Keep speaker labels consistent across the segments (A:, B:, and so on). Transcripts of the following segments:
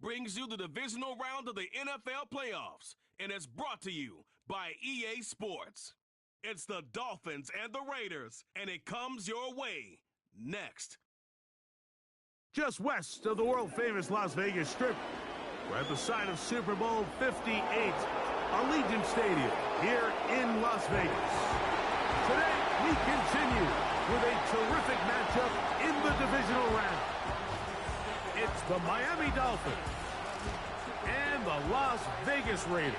A: brings you the divisional round of the NFL playoffs, and it's brought to you by EA Sports. It's the Dolphins and the Raiders, and it comes your way next.
B: Just west of the world-famous Las Vegas Strip, we're at the site of Super Bowl 58, Allegiant Stadium here in Las Vegas. Today, we continue with a terrific matchup in the divisional round. It's the Miami Dolphins and the Las Vegas Raiders.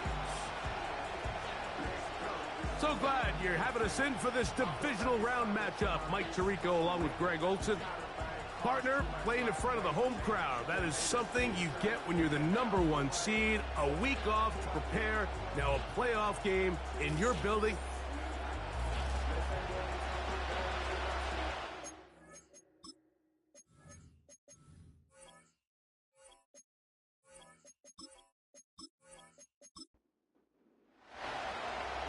B: So glad you're having us in for this divisional round matchup. Mike Tirico along with Greg Olson. Partner, playing in front of the home crowd. That is something you get when you're the #1 seed. A week off to prepare. Now a playoff game in your building.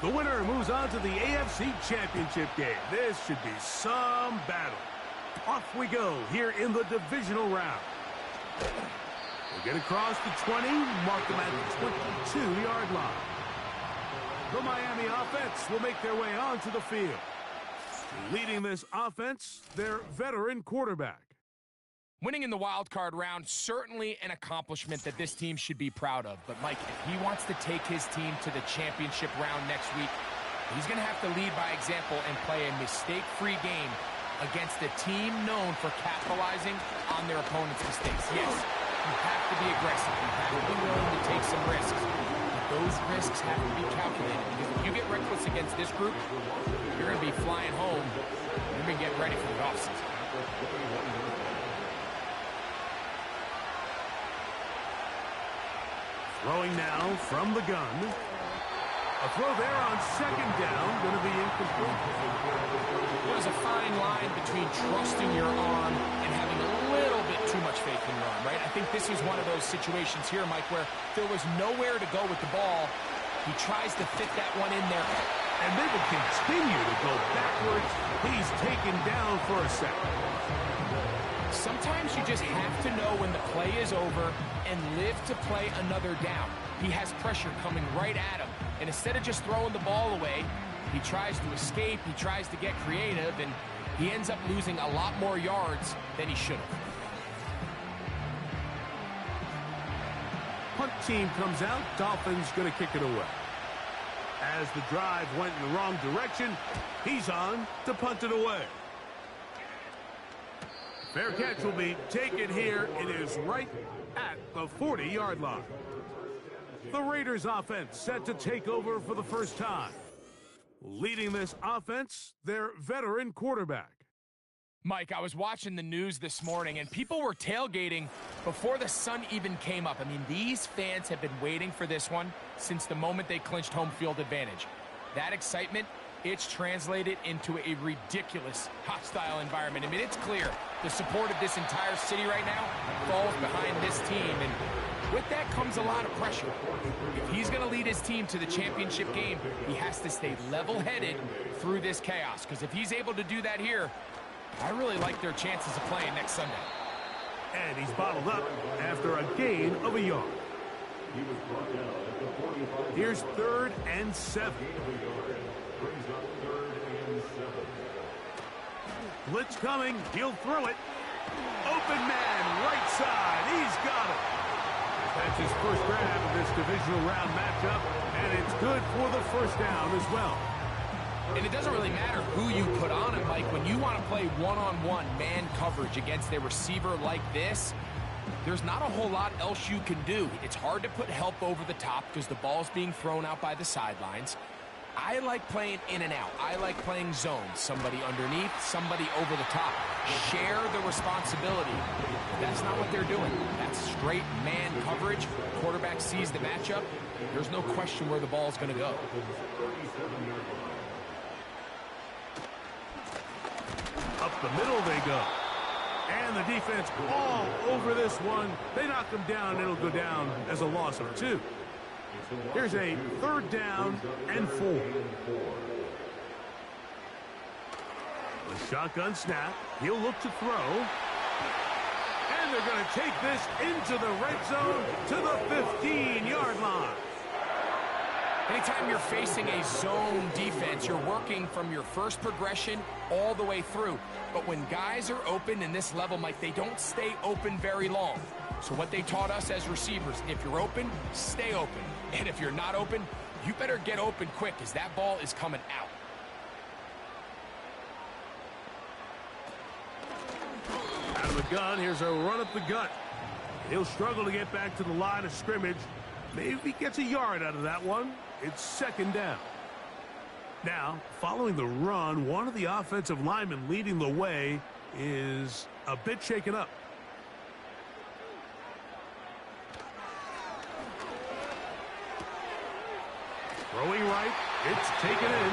B: The winner moves on to the AFC Championship game. This should be some battle. Off we go here in the divisional round. We'll get across the 20, mark them at the 22-yard line. The Miami offense will make their way onto the field. Leading this offense, their veteran quarterback.
C: Winning in the wild card round, certainly an accomplishment that this team should be proud of. But Mike, if he wants to take his team to the championship round next week, he's going to have to lead by example and play a mistake-free game against a team known for capitalizing on their opponent's mistakes. Yes, you have to be aggressive. You have to be willing to take some risks. But those risks have to be calculated, because if you get reckless against this group, you're going to be flying home. You're going to get ready for the offseason.
B: Throwing now from the gun. A throw there on second down, going to be incomplete.
C: There's a fine line between trusting your arm and having a little bit too much faith in your arm, right? I think this is one of those situations here, Mike, where there was nowhere to go with the ball. He tries to fit that one in there.
B: And they will continue to go backwards. He's taken down for a second.
C: Sometimes you just have to know when the play is over and live to play another down. He has pressure coming right at him, and instead of just throwing the ball away, he tries to escape, he tries to get creative, and he ends up losing a lot more yards than he should have.
B: Punt team comes out, Dolphins going to kick it away. As the drive went in the wrong direction, he's on to punt it away. Fair catch will be taken here. It is right at the 40-yard line. The Raiders offense set to take over for the first time. Leading this offense, their veteran quarterback.
C: Mike, I was watching the news this morning, and people were tailgating before the sun even came up. I mean, these fans have been waiting for this one since the moment they clinched home field advantage. That excitement, it's translated into a ridiculous hostile environment. I mean, it's clear the support of this entire city right now falls behind this team, and with that comes a lot of pressure. If he's going to lead his team to the championship game, he has to stay level-headed through this chaos, because if he's able to do that here, I really like their chances of playing next Sunday.
B: And he's bottled up after a gain of a yard. Here's 3rd and 7. Blitz coming. He'll throw it. Open man, right side. He's got it. That's his first grab of this divisional round matchup, and it's good for the first down as well.
C: And it doesn't really matter who you put on him, Mike. When you want to play one-on-one man coverage against a receiver like this, there's not a whole lot else you can do. It's hard to put help over the top because the ball's being thrown out by the sidelines. I like playing in and out. I like playing zone. Somebody underneath, somebody over the top. Share the responsibility. That's not what they're doing. That's straight man coverage. Quarterback sees the matchup. There's no question where the ball's going to go.
B: Up the middle they go. And the defense all over this one. They knock them down, and it'll go down as a loss of 2. Here's a 3rd down and 4. The shotgun snap. He'll look to throw. And they're going to take this into the red zone to the 15-yard line.
C: Anytime you're facing a zone defense, you're working from your first progression all the way through. But when guys are open in this level, Mike, they don't stay open very long. So what they taught us as receivers, if you're open, stay open. And if you're not open, you better get open quick because that ball is coming out.
B: Out of the gun, here's a run up the gut. He'll struggle to get back to the line of scrimmage. Maybe he gets a yard out of that one. It's second down. Now, following the run, one of the offensive linemen leading the way is a bit shaken up. Throwing right, it's taken in.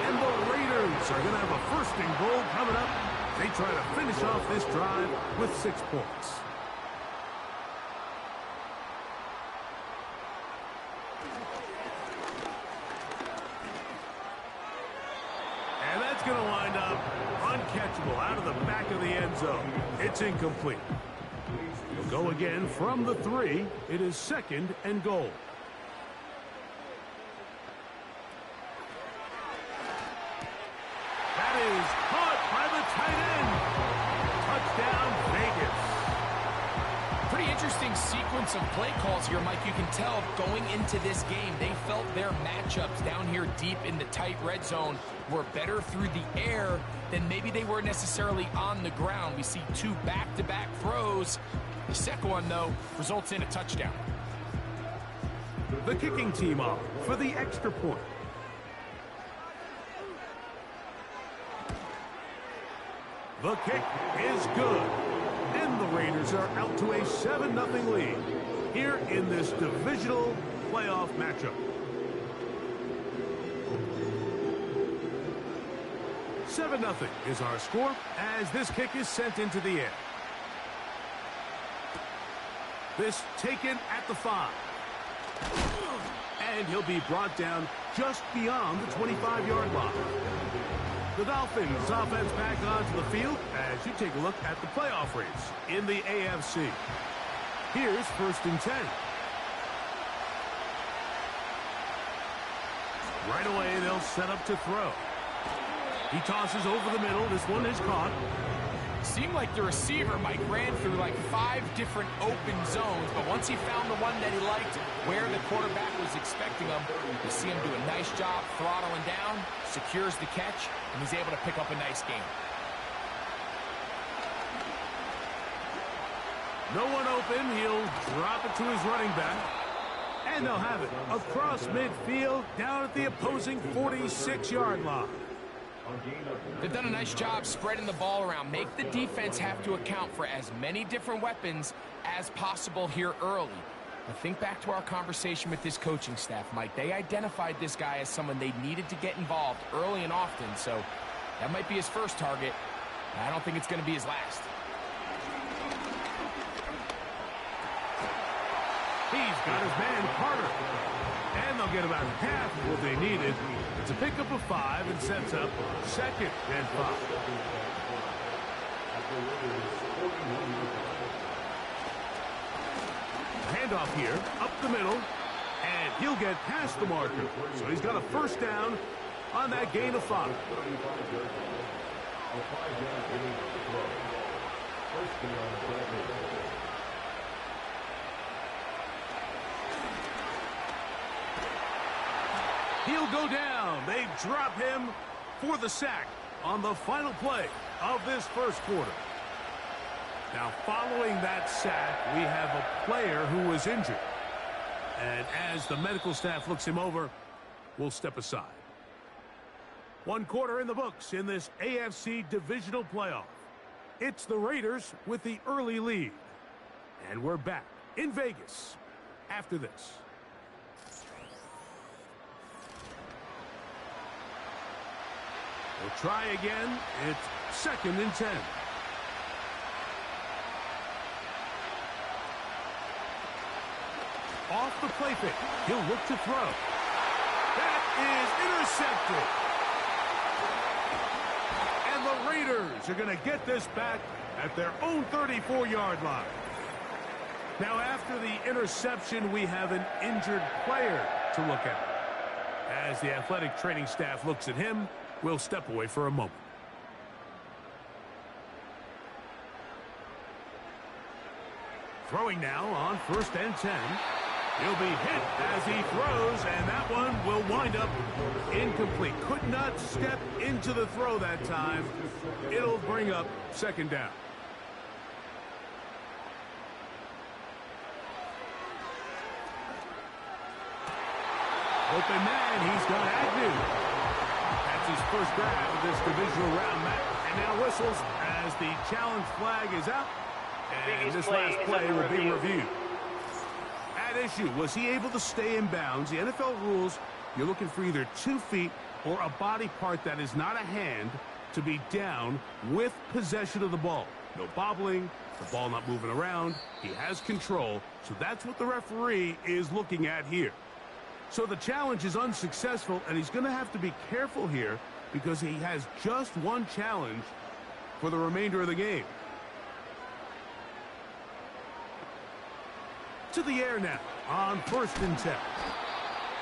B: And the Raiders are going to have a first and goal coming up. They try to finish off this drive with 6 points. And that's going to wind up uncatchable out of the back of the end zone. It's incomplete. He'll go again from the 3. It is second and goal. That is caught by the tight end. Touchdown, Vegas.
C: Pretty interesting sequence of play calls here, Mike. You can tell going into this game, they felt their matchups down here deep in the tight red zone were better through the air than maybe they were necessarily on the ground. We see 2 back-to-back throws. The second one, though, results in a touchdown.
B: The kicking team off for the extra point. The kick is good. And the Raiders are out to a 7-0 lead here in this divisional playoff matchup. 7-0 is our score as this kick is sent into the air. This taken at the 5. And he'll be brought down just beyond the 25-yard line. The Dolphins offense back onto the field as you take a look at the playoff race in the AFC. Here's first and 10. Right away, they'll set up to throw. He tosses over the middle. This one is caught.
C: Seemed like the receiver, Mike, ran through like 5 different open zones, but once he found the one that he liked, where the quarterback was expecting him, you see him do a nice job throttling down, secures the catch, and he's able to pick up a nice gain.
B: No one open. He'll drop it to his running back. And they'll have it across midfield down at the opposing 46-yard line.
C: They've done a nice job spreading the ball around. Make the defense have to account for as many different weapons as possible here early. But think back to our conversation with this coaching staff, Mike. They identified this guy as someone they needed to get involved early and often, so that might be his first target. I don't think it's going to be his last.
B: He's got his man Carter. And they'll get about half of what they needed. It's a pickup of 5 and sets up second and 5. Handoff here, up the middle, and he'll get past the marker. So he's got a first down on that gain of 5. He'll go down. They drop him for the sack on the final play of this first quarter. Now, following that sack, we have a player who was injured. And as the medical staff looks him over, we'll step aside. 1 quarter in the books in this AFC divisional playoff. It's the Raiders with the early lead. And we're back in Vegas after this. We'll try again. It's second and 10. Off the play fake. He'll look to throw. That is intercepted. And the Raiders are going to get this back at their own 34-yard line. Now, after the interception, we have an injured player to look at. As the athletic training staff looks at him, we'll step away for a moment. Throwing now on 1st and 10. He'll be hit as he throws, and that one will wind up incomplete. Could not step into the throw that time. It'll bring up 2nd down. Open man, he's got Agnew. That's his first grab of this divisional round, Matt. And now whistles as the challenge flag is out. And this last play will be reviewed. At issue, was he able to stay in bounds? The NFL rules, you're looking for either 2 feet or a body part that is not a hand to be down with possession of the ball. No bobbling, the ball not moving around. He has control, so that's what the referee is looking at here. So the challenge is unsuccessful, and he's going to have to be careful here because he has just one challenge for the remainder of the game. To the air now on 1st and 10.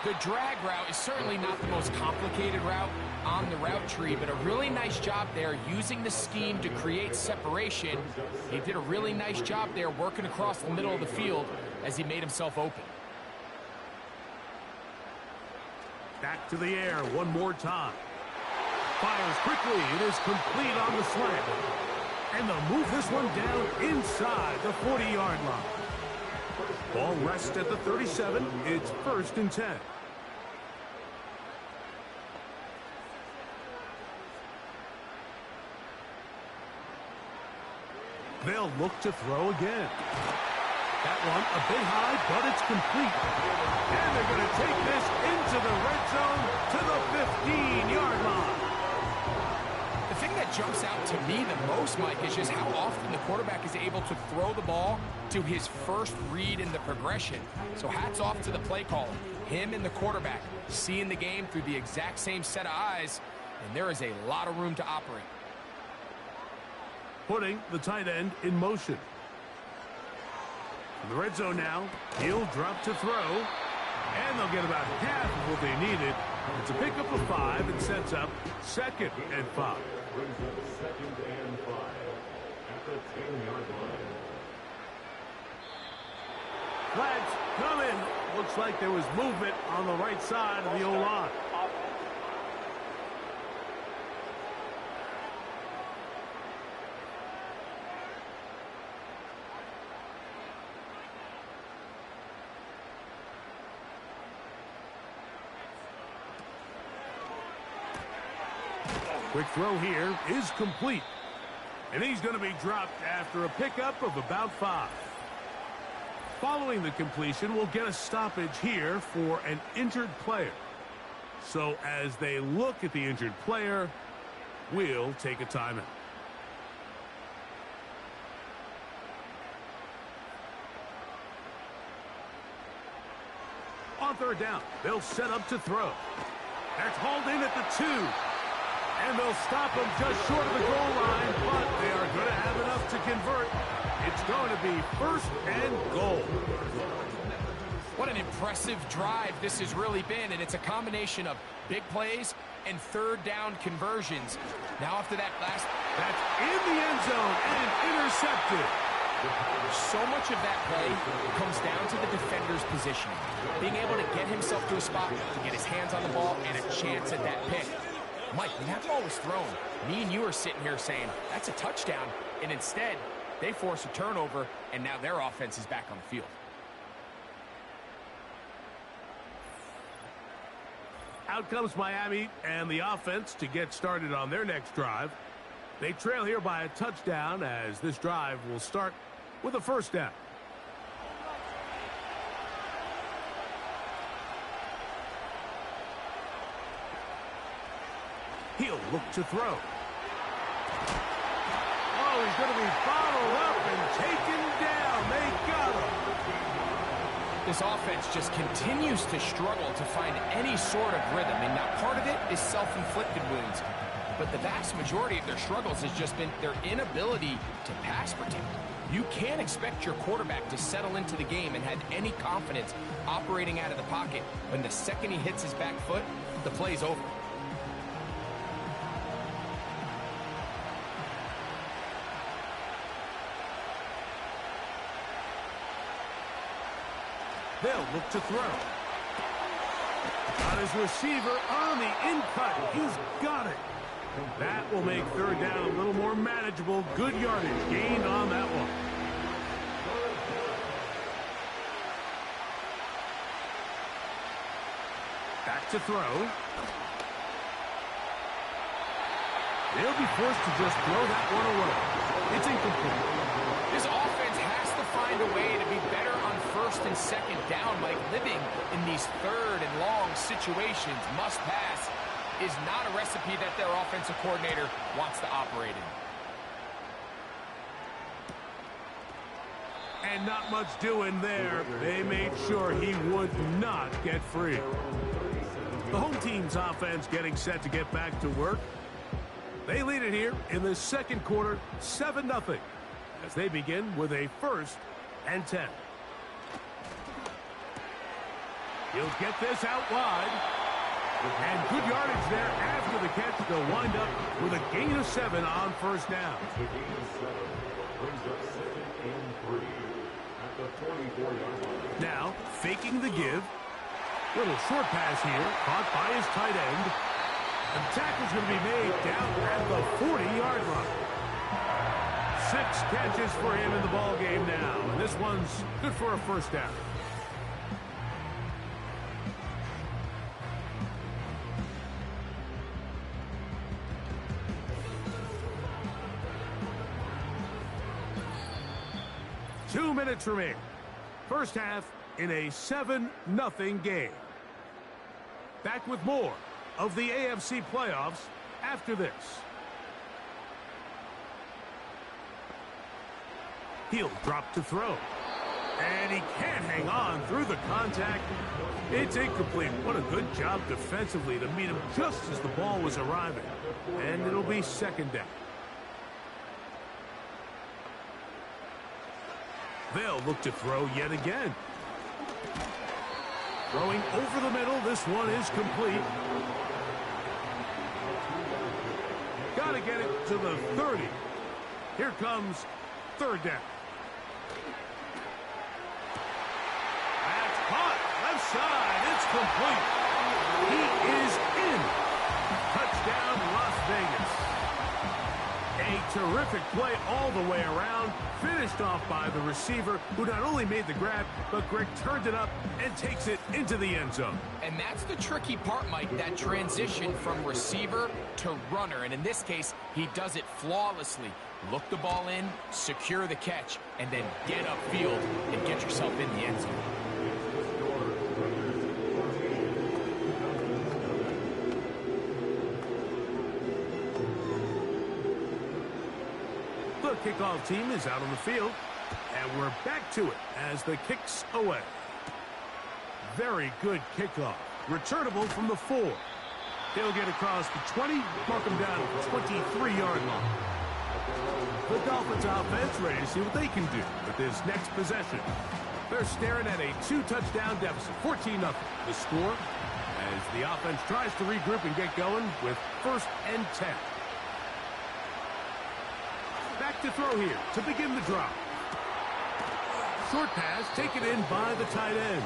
C: The drag route is certainly not the most complicated route on the route tree, but a really nice job there using the scheme to create separation. He did a really nice job there working across the middle of the field as he made himself open.
B: Back to the air one more time. Fires quickly. It is complete on the slant. And they'll move this one down inside the 40-yard line. Ball rests at the 37. It's 1st and 10. They'll look to throw again. That one a bit high, but it's complete. And they're going to take this into the red zone to the 15-yard line.
C: The thing that jumps out to me the most, Mike, is just how often the quarterback is able to throw the ball to his first read in the progression. So hats off to the play caller. Him and the quarterback seeing the game through the exact same set of eyes, and there is a lot of room to operate.
B: Putting the tight end in motion. In the red zone now, he'll drop to throw, and they'll get about half of what they needed. It's a pickup of 5 and sets up 2nd and 5. Flags coming. Looks like there was movement on the right side of the O-line. Quick throw here is complete. And he's going to be dropped after a pickup of about 5. Following the completion, we'll get a stoppage here for an injured player. So as they look at the injured player, we'll take a timeout. On 3rd down, they'll set up to throw. That's hauled in at the 2. And they'll stop him just short of the goal line, but they are going to have enough to convert. It's going to be 1st and goal.
C: What an impressive drive this has really been, and it's a combination of big plays and 3rd down conversions. Now after that last...
B: That's in the end zone and intercepted.
C: So much of that play comes down to the defender's positioning. Being able to get himself to a spot to get his hands on the ball and a chance at that pick. Mike, when that ball was thrown, me and you are sitting here saying, that's a touchdown. And instead, they force a turnover, and now their offense is back on the field.
B: Out comes Miami and the offense to get started on their next drive. They trail here by a touchdown as this drive will start with a 1st down. He'll look to throw. Oh, he's going to be bottled up and taken down. They got him.
C: This offense just continues to struggle to find any sort of rhythm. And now part of it is self-inflicted wounds. but the vast majority of their struggles has just been their inability to pass protect. You can't expect your quarterback to settle into the game and have any confidence operating out of the pocket when the second he hits his back foot, the play's over.
B: They'll look to throw. Got his receiver on the in-cut. He's got it. That will make third down a little more manageable. Good yardage gained on that one. Back to throw. They'll be forced to just throw that one away. It's incomplete.
C: This offense has to find a way to be better on first and second down. Like, living in these third and long situations, must pass, is not a recipe that their offensive coordinator wants to operate in.
B: And not much doing there. They made sure he would not get free. The home team's offense getting set to get back to work. They lead it here in the second quarter, 7-0, as they begin with a 1st and 10. He'll get this out wide. And good yardage there after the catch. They'll wind up with a gain of 7 on first down. Now, faking the give. Little short pass here, caught by his tight end. The tackle's going to be made down at the 40-yard line. 6 catches for him in the ball game now, and this one's good for a first down. Two minutes remain. First half in a 7-0 game. Back with more of the AFC playoffs after this. He'll drop to throw. And he can't hang on through the contact. It's incomplete. What a good job defensively to meet him just as the ball was arriving. And it'll be second down. They'll look to throw yet again. Throwing over the middle. This one is complete. Got to get it to the 30. Here comes third down. That's caught. Left side. It's complete. He is in. Touchdown, Las Vegas. A terrific play all the way around. Finished off by the receiver, who not only made the grab, but Greg turned it up and takes it into the end zone.
C: And that's the tricky part, Mike, that transition from receiver to runner. And in this case, he does it flawlessly. Look the ball in, secure the catch, and then get upfield and get yourself in the end zone.
B: The kickoff team is out on the field, and we're back to it as the kick's away. Very good kickoff. Returnable from the 4. He'll get across the 20, mark him down at the 23-yard line. The Dolphins offense ready to see what they can do with this next possession. They're staring at a 2-touchdown deficit, 14-0. The score as the offense tries to regroup and get going with 1st and 10. Back to throw here to begin the drive. Short pass taken in by the tight end.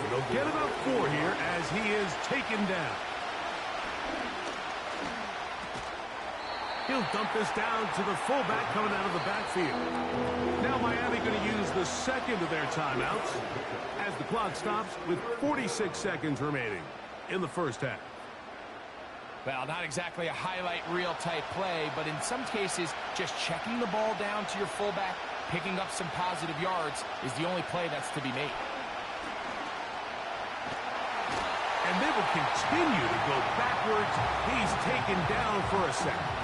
B: They'll get about 4 here as he is taken down. He'll dump this down to the fullback coming out of the backfield. Now Miami going to use the second of their timeouts as the clock stops with 46 seconds remaining in the first half.
C: Well, not exactly a highlight reel type play, but in some cases, just checking the ball down to your fullback, picking up some positive yards is the only play that's to be made.
B: And they will continue to go backwards. He's taken down for a second.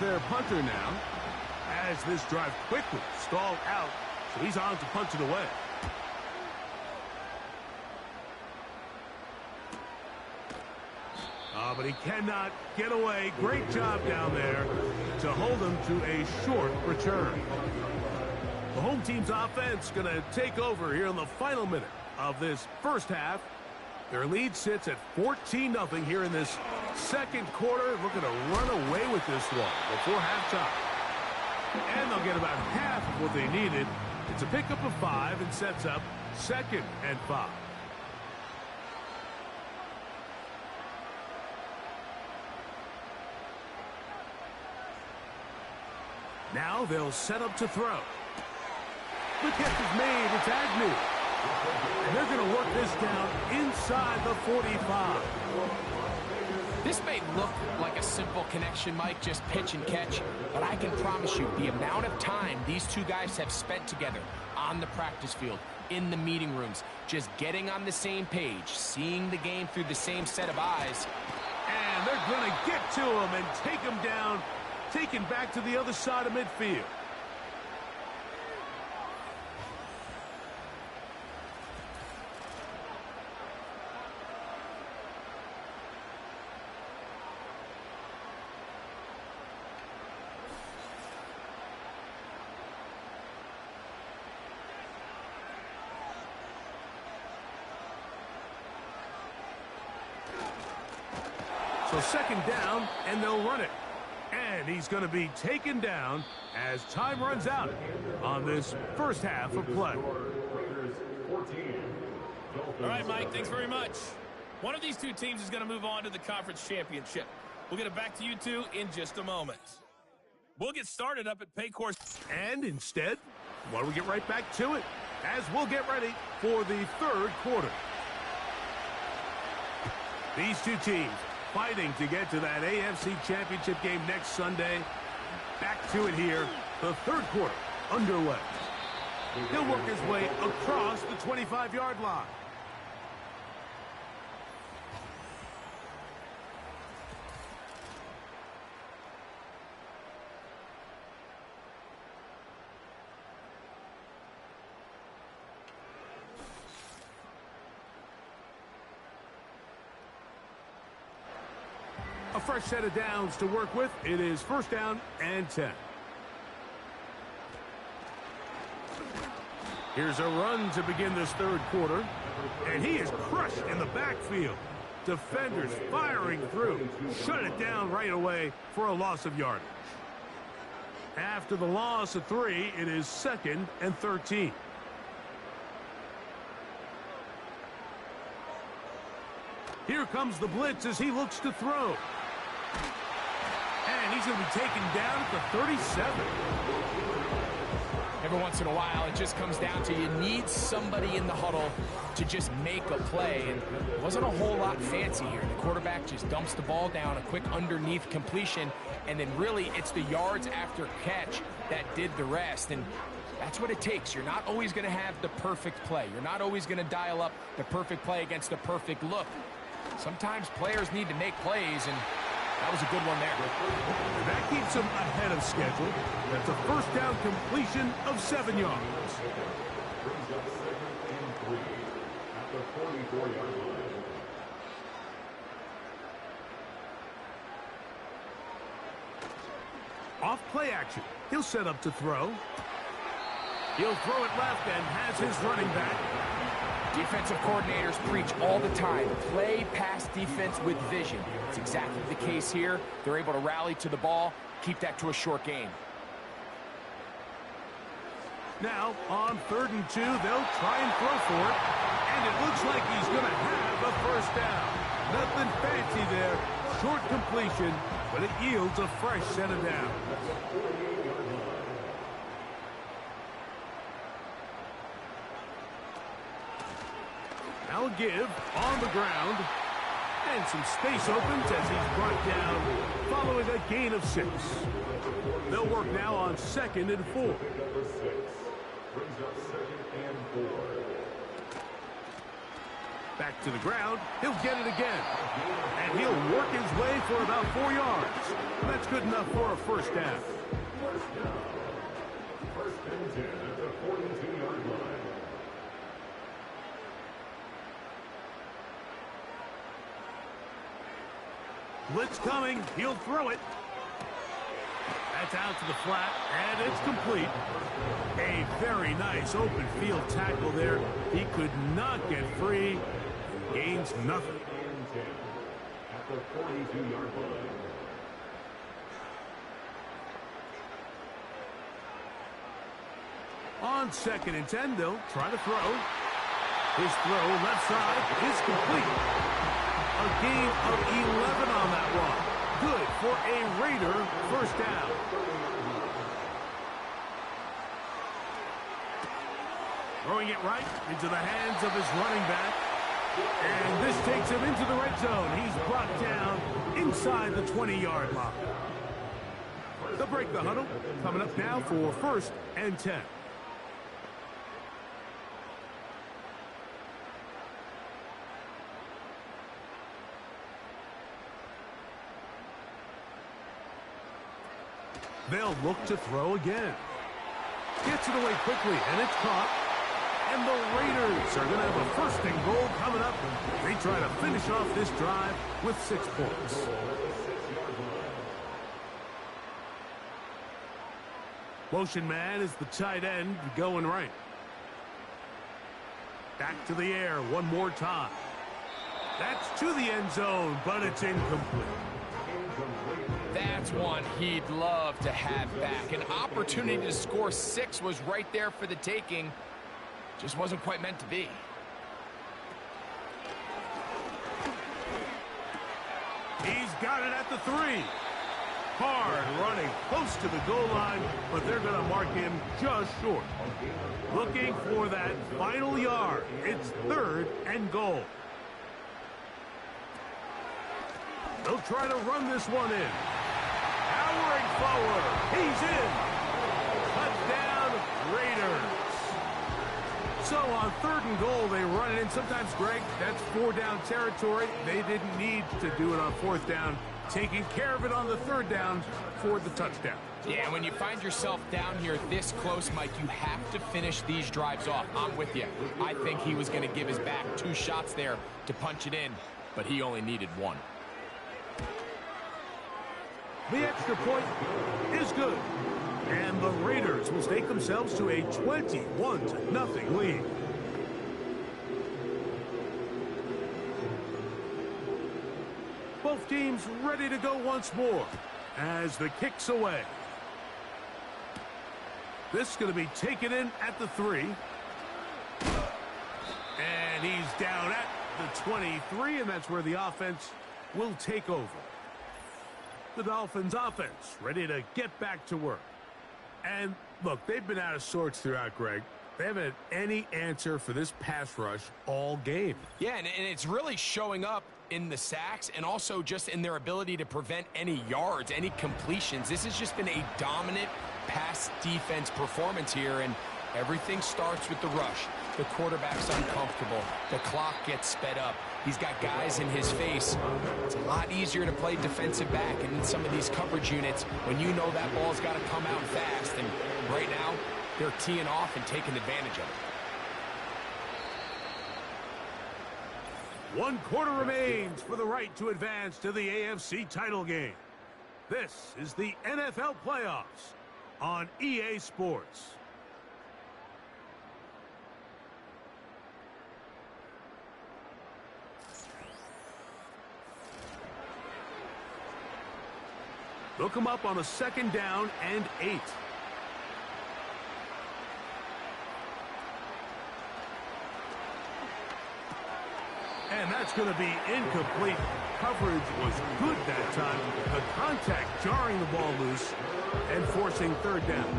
B: their punter now, as this drive quickly stalled out, so he's on to punch it away. But he cannot get away. Great job down there to hold him to a short return. The home team's offense going to take over here in the final minute of this first half. Their lead sits at 14-0 here in this second quarter. Looking to run away with this one before halftime. And they'll get about half of what they needed. It's a pickup of 5 and sets up 2nd and 5. Now they'll set up to throw. The catch is made. It's Agnew. And they're going to work this down inside the 45.
C: This may look like a simple connection, Mike, just pitch and catch, but I can promise you the amount of time these two guys have spent together on the practice field, in the meeting rooms, just getting on the same page, seeing the game through the same set of eyes.
B: And they're going to get to him and take him down, taken back to the other side of midfield. So 2nd down, and they'll run it. And he's going to be taken down as time runs out on this first half of play.
D: All right, Mike, thanks very much. One of these two teams is going to move on to the conference championship. We'll get it back to you two in just a moment. We'll get started up at Paycor.
B: And instead, why don't we get right back to it as we'll get ready for the third quarter. These two teams fighting to get to that AFC Championship game next Sunday. Back to it here, the third quarter underway. He'll work his way across the 25-yard line. A fresh set of downs to work with. It is 1st down and 10. Here's a run to begin this third quarter. And he is crushed in the backfield. Defenders firing through. Shut it down right away for a loss of yardage. After the loss of 3, it is 2nd and 13. Here comes the blitz as he looks to throw. And he's going to be taken down at the 37.
C: Every once in a while, it just comes down to you need somebody in the huddle to just make a play. And it wasn't a whole lot fancy here. The quarterback just dumps the ball down, a quick underneath completion, and then really it's the yards after catch that did the rest. And that's what it takes. You're not always going to have the perfect play. You're not always going to dial up the perfect play against the perfect look. Sometimes players need to make plays, and that was a good one there.
B: And that keeps him ahead of schedule. That's a 1st down completion of 7 yards. Off play action. He'll set up to throw. He'll throw it left and has his running back.
C: Defensive coordinators preach all the time, play pass defense with vision. It's exactly the case here. They're able to rally to the ball, keep that to a short game.
B: Now, on 3rd and 2, they'll try and throw for it. And it looks like he's going to have a 1st down. Nothing fancy there. Short completion, but it yields a fresh set of downs. Now a give on the ground. And some space opens as he's brought down following a gain of 6. They'll work now on 2nd and 4. Back to the ground. He'll get it again. And he'll work his way for about 4 yards. That's good enough for a first down.
E: First and 10 at the 42-yard line.
B: Blitz coming. He'll throw it. That's out to the flat, and it's complete. A very nice open field tackle there. He could not get free. Gains nothing.
E: At the 42-yard line.
B: On 2nd and 10, they'll try to throw. His throw left side is complete. A gain of 11 on that one. Good for a Raider first down. Throwing it right into the hands of his running back. And this takes him into the red zone. He's brought down inside the 20-yard line. They'll break the huddle. Coming up now for 1st and 10. They'll look to throw again. Gets it away quickly, and it's caught. And the Raiders are going to have a 1st and goal coming up. They try to finish off this drive with 6 points. Motion man is the tight end going right. Back to the air one more time. That's to the end zone, but it's incomplete.
C: That's one he'd love to have back. An opportunity to score 6 was right there for the taking. Just wasn't quite meant to be.
B: He's got it at the 3. Hard running close to the goal line, but they're going to mark him just short. Looking for that final yard. It's 3rd and goal. They'll try to run this one in. Powering forward. He's in. Touchdown, Raiders. So on 3rd and goal, they run it in. Sometimes, Greg, that's 4-down territory. They didn't need to do it on 4th down. Taking care of it on the 3rd down for the touchdown.
C: Yeah, when you find yourself down here this close, Mike, you have to finish these drives off. I'm with you. I think he was going to give his back 2 shots there to punch it in, but he only needed 1.
B: The extra point is good. And the Raiders will stake themselves to a 21-0 lead. Both teams ready to go once more as the kick's away. This is going to be taken in at the 3. And he's down at the 23, and that's where the offense will take over. The Dolphins offense ready to get back to work. And look, they've been out of sorts throughout, Greg. They haven't had any answer for this pass rush all game.
C: Yeah, and it's really showing up in the sacks and also just in their ability to prevent any yards, any completions. This has just been a dominant pass defense performance here, and everything starts with the rush. The quarterback's uncomfortable. The clock gets sped up. He's got guys in his face. It's a lot easier to play defensive back and in some of these coverage units when you know that ball's got to come out fast. And right now, they're teeing off and taking advantage of it.
B: 1 quarter remains for the right to advance to the AFC title game. This is the NFL playoffs on EA Sports. They'll come up on a 2nd down and 8. And that's going to be incomplete. Coverage was good that time. The contact jarring the ball loose and forcing 3rd down.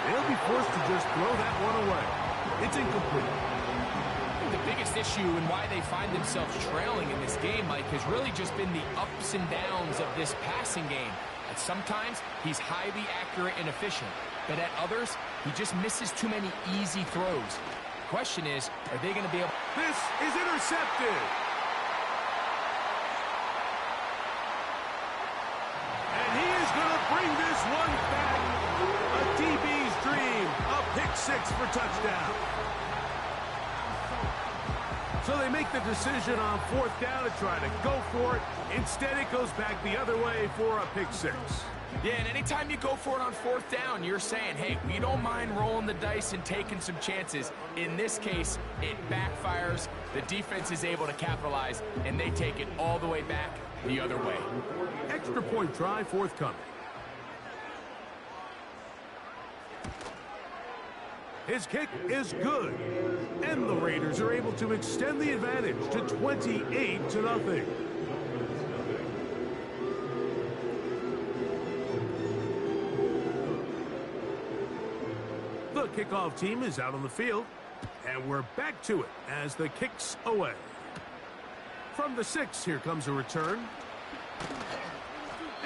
B: They'll be forced to just throw that one away. It's incomplete.
C: The biggest issue and why they find themselves trailing in this game, Mike, has really just been the ups and downs of this passing game. And sometimes he's highly accurate and efficient, but at others, he just misses too many easy throws. The question is, are they going to be able...
B: This is intercepted. And he is going to bring this one back. A DB's dream. A pick six for touchdown. So they make the decision on fourth down to try to go for it. Instead, it goes back the other way for a pick six.
C: Yeah, and anytime you go for it on fourth down, you're saying, hey, we don't mind rolling the dice and taking some chances. In this case, it backfires. The defense is able to capitalize, and they take it all the way back the other way.
B: Extra point try forthcoming. His kick is good. And the Raiders are able to extend the advantage to 28-0. The kickoff team is out on the field. And we're back to it as the kick's away. From the 6, here comes a return.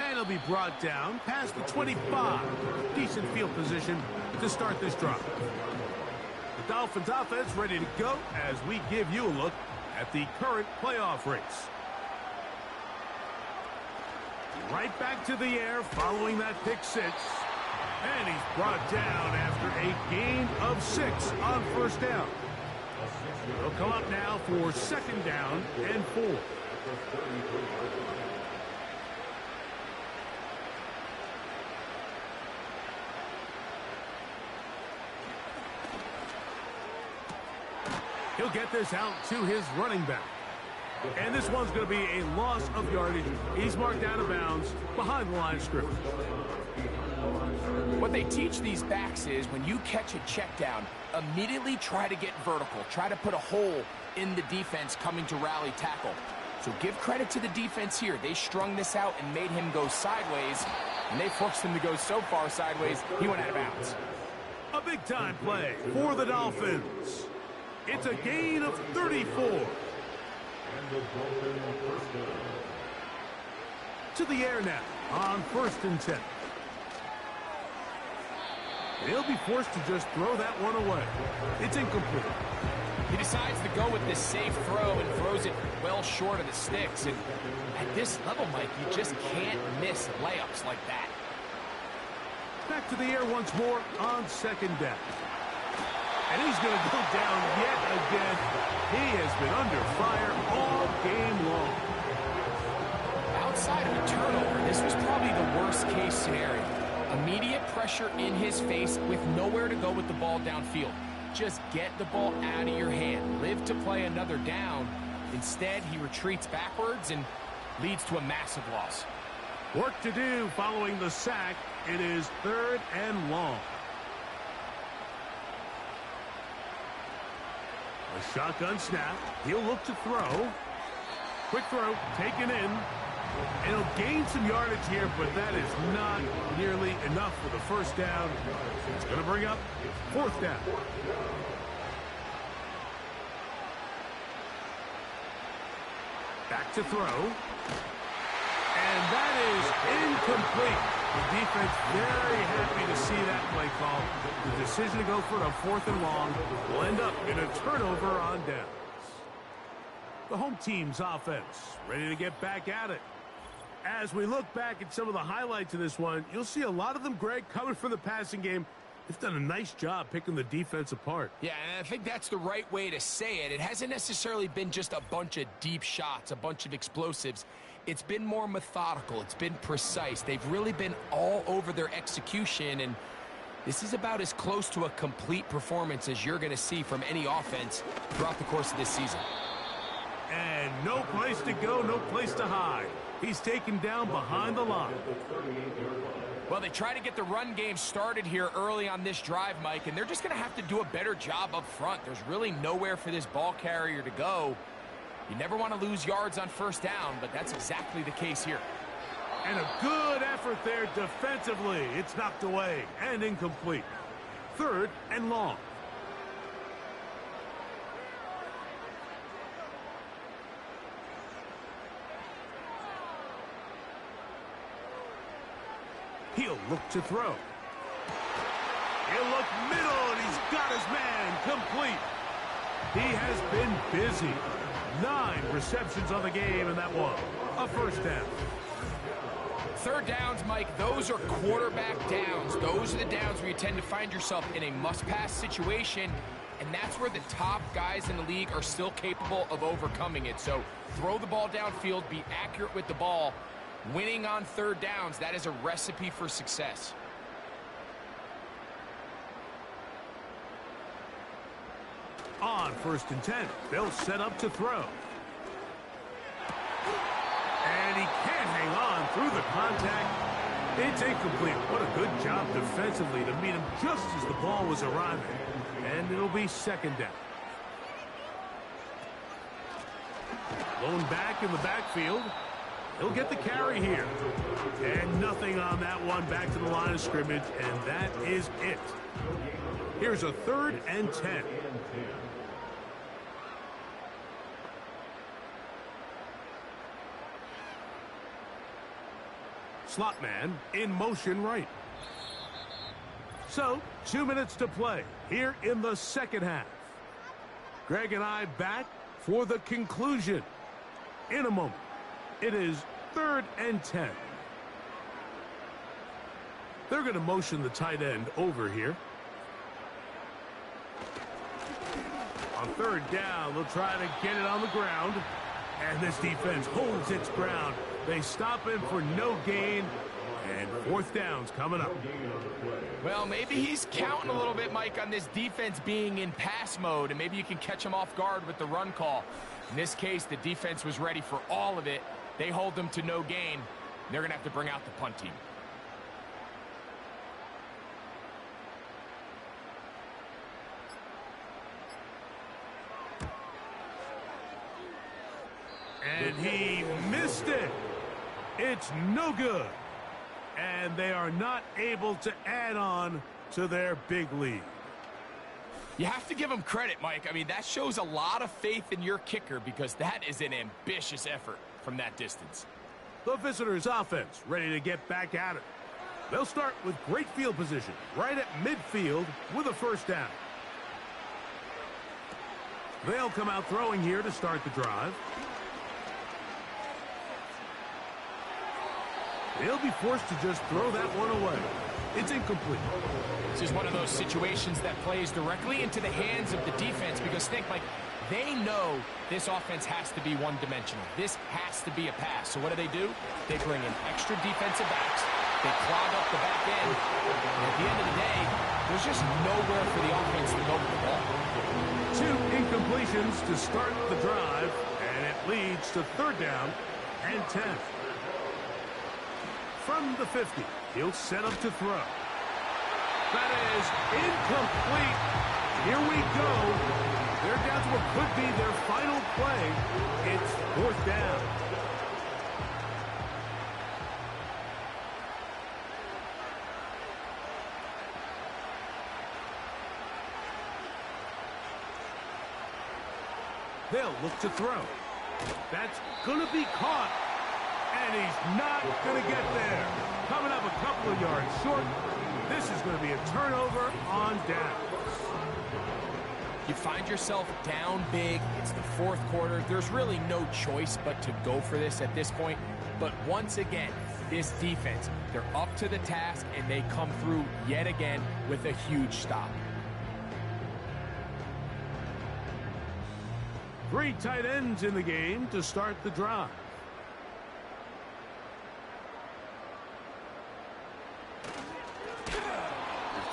B: And it'll be brought down past the 25. Decent field position to start this drive. The Dolphins offense ready to go as we give you a look at the current playoff race. Right back to the air following that pick six. And he's brought down after a gain of 6 on first down. He'll come up now for second down and 4. He'll get this out to his running back. And this one's going to be a loss of yardage. He's marked out of bounds behind the line of scrimmage.
C: What they teach these backs is when you catch a check down, immediately try to get vertical. Try to put a hole in the defense coming to rally tackle. So give credit to the defense here. They strung this out and made him go sideways, and they forced him to go so far sideways, he went out of bounds.
B: A big-time play for the Dolphins. It's a gain of 34. To the air now on 1st and 10. They'll be forced to just throw that one away. It's incomplete.
C: He decides to go with this safe throw and throws it well short of the sticks. And at this level, Mike, you just can't miss layups like that.
B: Back to the air once more on 2nd down. And he's going to go down yet again. He has been under fire all game long.
C: Outside of a turnover, this was probably the worst-case scenario. Immediate pressure in his face with nowhere to go with the ball downfield. Just get the ball out of your hand. Live to play another down. Instead, he retreats backwards and leads to a massive loss.
B: Work to do following the sack. It is 3rd and long. A shotgun snap. He'll look to throw. Quick throw, taken in. And he'll gain some yardage here, but that is not nearly enough for the first down. It's going to bring up 4th down. Back to throw. And that is incomplete. The defense very happy to see that play call. The decision to go for it on 4th and long will end up in a turnover on downs. The home team's offense ready to get back at it. As we look back at some of the highlights of this one, you'll see a lot of them, Greg, coming from the passing game. They've done a nice job picking the defense apart.
C: Yeah, and I think that's the right way to say it. It hasn't necessarily been just a bunch of deep shots, a bunch of explosives. It's been more methodical. It's been precise. They've really been all over their execution, and this is about as close to a complete performance as you're going to see from any offense throughout the course of this season.
B: And no place to go, no place to hide. He's taken down behind the line.
C: Well, they try to get the run game started here early on this drive, Mike, and they're just going to have to do a better job up front. There's really nowhere for this ball carrier to go. You never want to lose yards on first down, but that's exactly the case here.
B: And a good effort there defensively. It's knocked away and incomplete. 3rd and long. look to throw. He'll look middle, and he's got his man complete. He has been busy. 9 receptions on the game, and that one, a first down.
C: Third downs, Mike, those are quarterback downs. Those are the downs where you tend to find yourself in a must-pass situation, and that's where the top guys in the league are still capable of overcoming it. So throw the ball downfield, be accurate with the ball. Winning on third downs, that is a recipe for success.
B: On 1st and 10, they'll set up to throw. And he can't hang on through the contact. It's incomplete. What a good job defensively to meet him just as the ball was arriving. And it'll be 2nd down. Lone back in the backfield. He'll get the carry here. And nothing on that one, back to the line of scrimmage, and that is it. Here's a 3rd and 10. Slot man in motion right. So, 2 minutes to play here in the second half. Greg and I back for the conclusion in a moment. It is 3rd and 10. They're going to motion the tight end over here. On 3rd down, they'll try to get it on the ground. And this defense holds its ground. They stop him for no gain. And 4th down's coming up.
C: Well, maybe he's counting a little bit, Mike, on this defense being in pass mode, and maybe you can catch him off guard with the run call. In this case, the defense was ready for all of it. They hold them to no gain. They're going to have to bring out the punt team.
B: And he missed it. It's no good. And they are not able to add on to their big lead.
C: You have to give him credit, Mike. I mean, that shows a lot of faith in your kicker because that is an ambitious effort from that distance.
B: The visitors' offense ready to get back at it. They'll start with great field position right at midfield with a 1st down. They'll come out throwing here to start the drive. They'll be forced to just throw that one away. It's incomplete.
C: This is one of those situations that plays directly into the hands of the defense because think, Mike, they know this offense has to be one-dimensional. This has to be a pass. So what do? They bring in extra defensive backs. They clog up the back end. And at the end of the day, there's just nowhere for the offense to go with the ball.
B: 2 incompletions to start the drive, and it leads to 3rd down and 10. From the 50, he'll set up to throw. That is incomplete. Here we go. They're down to what could be their final play. It's 4th down. They'll look to throw. That's going to be caught. And he's not going to get there. Coming up a couple of yards short. This is going to be a turnover on downs.
C: You find yourself down big. It's the 4th quarter. There's really no choice but to go for this at this point. But once again, this defense, they're up to the task, and they come through yet again with a huge stop.
B: 3 tight ends in the game to start the drive.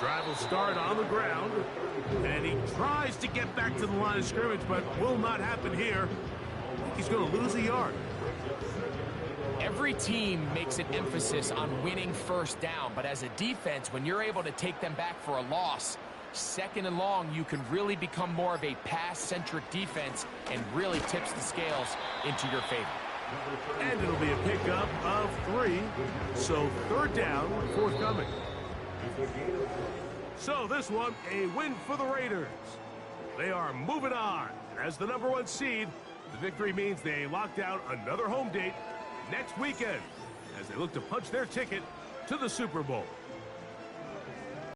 B: Drive will start on the ground, and he tries to get back to the line of scrimmage, but will not happen here. He's going to lose a yard.
C: Every team makes an emphasis on winning 1st down, but as a defense, when you're able to take them back for a loss, 2nd and long, you can really become more of a pass-centric defense and really tips the scales into your favor.
B: And it'll be a pickup of 3, so 3rd down forthcoming. So this one, a win for the Raiders. They are moving on. As the #1 seed, the victory means they locked out another home date next weekend as they look to punch their ticket to the Super Bowl.